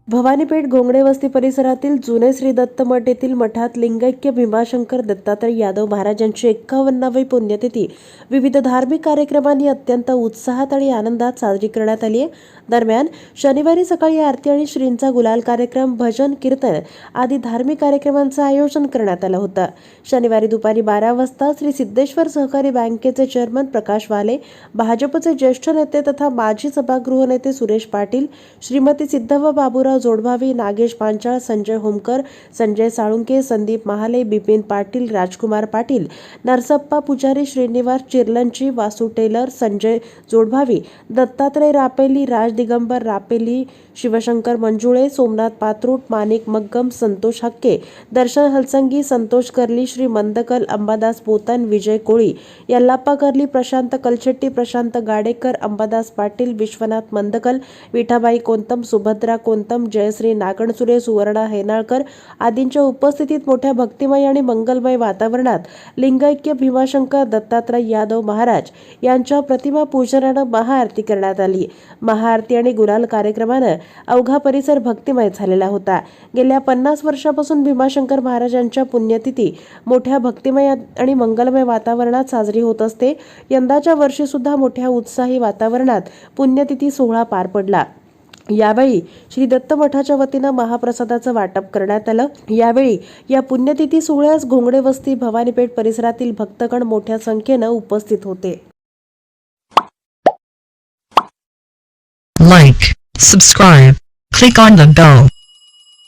भवानीपेठ घोंगडे वस्ती परिसरातील जुने श्री दत्त मठ येथील मठात लिंगैक्य भीमाशंकर दत्तात्रय यादव महाराजांची 51वी पुण्यतिथी विविध धार्मिक कार्यक्रमांनी अत्यंत उत्साहात आणि आनंदात साजरी करण्यात आली आहे। दरम्यान शनिवारी सकाळी आरती आणि श्रींचा गुलाल कार्यक्रम, भजन, कीर्तन आदी धार्मिक कार्यक्रमांचं आयोजन करण्यात आलं होतं। शनिवारी दुपारी 12 वाजता श्री सिद्धेश्वर सहकारी बँकेचे चेअरमन प्रकाश वाले, भाजपचे ज्येष्ठ नेते तथा माजी सभागृह नेते सुरेश पाटील, श्रीमती सिद्धव्वा बाबूराव जोडभावी, नागेश पांचाळ, संजय होमकर, संजय साळुंके, संदीप महाले, बिपिन पाटील, राजकुमार पाटील, नरसप्पा पुजारी, श्रीनिवास चिर्लंची, वासू टेलर, संजय जोडभावी, दत्तात्रय रापेली, राज दिगंबर रापेली, शिवशंकर मंजुळे, सोमनाथ पात्रूट, माणिक मग्गम, संतोष हक्के, दर्शन हलसंगी, संतोष करली, श्री मंदकल, अंबादास पोतन, विजय कोळी, यल्लाप्पा करली, प्रशांत कलशेट्टी, प्रशांत गाडेकर, अंबादास पाटील, विश्वनाथ मंदकल, विठाबाई कोंतम, सुभद्रा कोंतम, जयश्री नागणसुरे, सुवर्णा हेनाळकर आदींच्या उपस्थितीत मोठ्या भक्तिमय आणि मंगलमय वातावरणात लिंगैक्य भीमाशंकर दत्तात्रय यादव महाराज यांच्या प्रतिमा पूजनानं महाआरती करण्यात आली। महाआरती आणि गुलाल कार्यक्रमानं अवघा परिसर भक्तिमय झालेला होता। गेल्या 50 वर्षापासून भीमाशंकर महाराजांच्या पुण्यतिथी मोठ्या भक्तिमय आणि मंगलमय वातावरणात साजरी होत असते। यंदाच्या वर्षी सुद्धा मोठ्या उत्साही वातावरणात पुण्यतिथी सोहळा पार पडला। यावेळी श्री दत्त मठाच्या वतीनं महाप्रसादाचं वाटप करण्यात आलं। यावेळी या पुण्यतिथी सोहळ्यास घोंगडे वस्ती, भवानीपेठ परिसरातील भक्तगण मोठ्या संख्येनं उपस्थित होते। Like, subscribe, click on the bell.